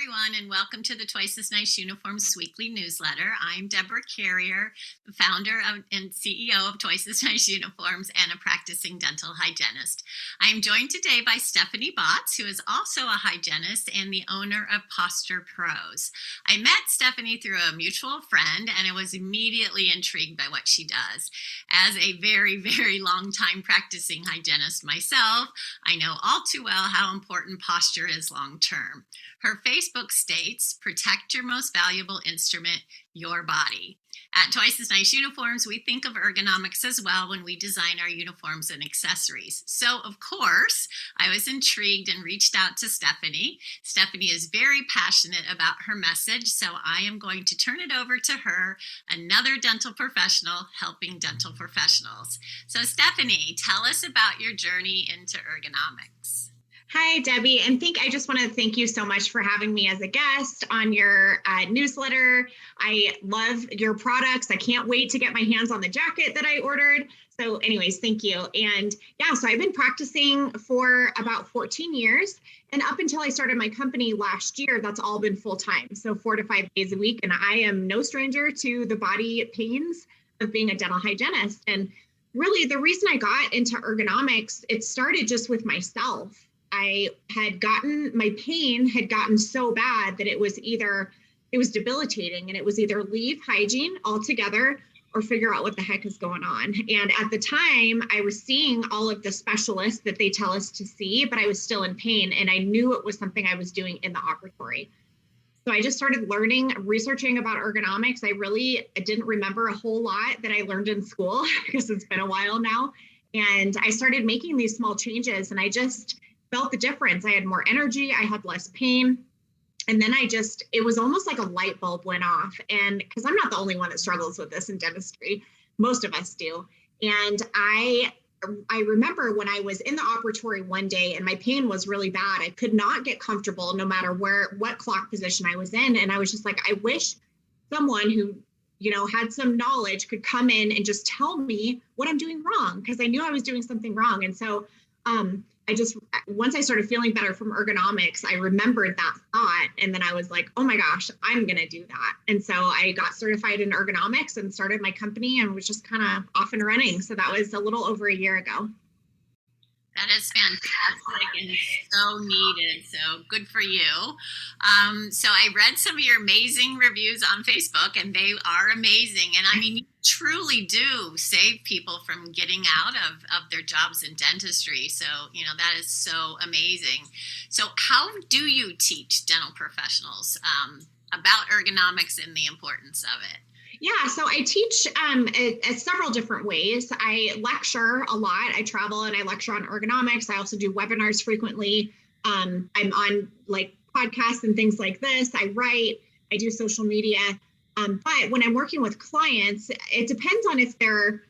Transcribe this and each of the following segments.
everyone, and welcome to the Twice as Nice Uniforms Weekly Newsletter. I'm Deborah Carrier, the founder and CEO of Twice as Nice Uniforms and a practicing dental hygienist. I am joined today by Stephanie Botts, who is also a hygienist and the owner of Posture Pros. I met Stephanie through a mutual friend, and I was immediately intrigued by what she does. As a very, very long time practicing hygienist myself, I know all too well how important posture is long term. Her Facebook states, protect your most valuable instrument, your body. At Twice as Nice Uniforms, we think of ergonomics as well when we design our uniforms and accessories. So, of course, I was intrigued and reached out to Stephanie. Stephanie is very passionate about her message, so I am going to turn it over to her, another dental professional helping dental professionals. So, Stephanie, tell us about your journey into ergonomics. Hi, Debbie, and I just want to thank you so much for having me as a guest on your newsletter. I love your products. I can't wait to get my hands on the jacket that I ordered. So anyways, thank you. And yeah, so I've been practicing for about 14 years. And up until I started my company last year, that's all been full time. So 4 to 5 days a week. And I am no stranger to the body pains of being a dental hygienist. And really the reason I got into ergonomics, it started just with myself. My pain had gotten so bad that it was debilitating, and it was either leave hygiene altogether or figure out what the heck is going on. And at the time I was seeing all of the specialists that they tell us to see, but I was still in pain, and I knew it was something I was doing in the operatory. So I just started researching about ergonomics. I didn't remember a whole lot that I learned in school because it's been a while now. And I started making these small changes, and I just felt the difference. I had more energy, I had less pain. And then it was almost like a light bulb went off. And because I'm not the only one that struggles with this in dentistry, most of us do. And I remember when I was in the operatory one day and my pain was really bad, I could not get comfortable no matter what clock position I was in. And I was just like, I wish someone who, had some knowledge could come in and just tell me what I'm doing wrong, because I knew I was doing something wrong. And so, once I started feeling better from ergonomics, I remembered that thought. And then I was like, oh my gosh, I'm going to do that. And so I got certified in ergonomics and started my company and was just kind of off and running. So that was a little over a year ago. That is fantastic and so needed. So good for you. So I read some of your amazing reviews on Facebook, and they are amazing. And I mean, you truly do save people from getting out of their jobs in dentistry. So, that is so amazing. So how do you teach dental professionals about ergonomics and the importance of it? Yeah, so I teach several different ways. I lecture a lot. I travel and I lecture on ergonomics. I also do webinars frequently. I'm on podcasts and things like this. I write, I do social media. But when I'm working with clients, it depends on if they're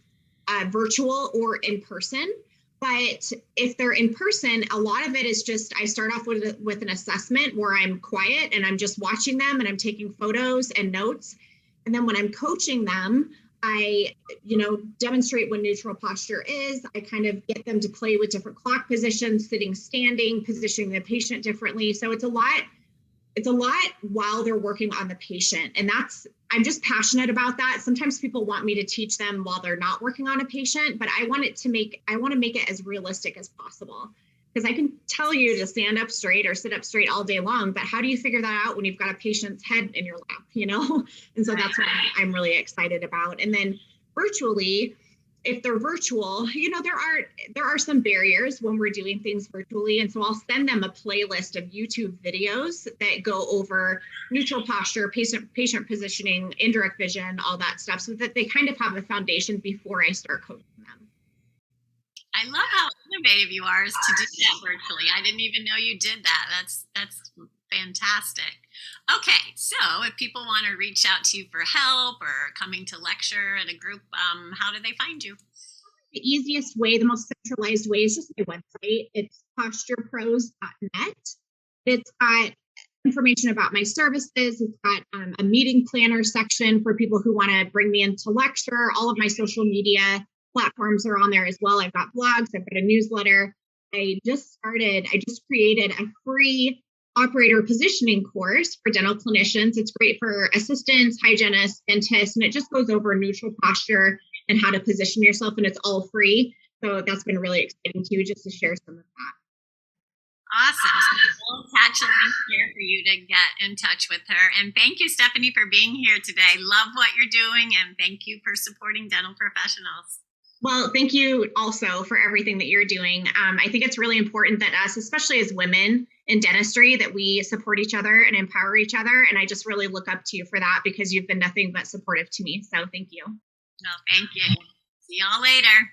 virtual or in person. But if they're in person, a lot of it is just, I start off with an assessment where I'm quiet and I'm just watching them and I'm taking photos and notes. And then when I'm coaching them, I, demonstrate what neutral posture is. I kind of get them to play with different clock positions, sitting, standing, positioning the patient differently. So it's a lot while they're working on the patient. And I'm just passionate about that. Sometimes people want me to teach them while they're not working on a patient, but I want to make it as realistic as possible. Because I can tell you to stand up straight or sit up straight all day long, but how do you figure that out when you've got a patient's head in your lap, And so that's what I'm really excited about. And then virtually, if they're virtual, there are some barriers when we're doing things virtually. And so I'll send them a playlist of YouTube videos that go over neutral posture, patient positioning, indirect vision, all that stuff, so that they kind of have a foundation before I start coaching them. I love how innovative you are to do that virtually. I didn't even know you did that. That's fantastic. Okay, so if people want to reach out to you for help or coming to lecture at a group, how do they find you? The easiest way, the most centralized way, is just my website. It's posturepros.net. It's got information about my services. It's got a meeting planner section for people who want to bring me in to lecture. All of my social media platforms are on there as well. I've got blogs, I've got a newsletter. I just created a free operator positioning course for dental clinicians. It's great for assistants, hygienists, dentists, and it just goes over neutral posture and how to position yourself, and it's all free. So that's been really exciting too, just to share some of that. Awesome. So we'll attach a link here for you to get in touch with her. And thank you, Stephanie, for being here today. Love what you're doing, and thank you for supporting dental professionals. Well, thank you also for everything that you're doing. I think it's really important that us, especially as women in dentistry, that we support each other and empower each other. And I just really look up to you for that because you've been nothing but supportive to me. So thank you. No, thank you. See y'all later.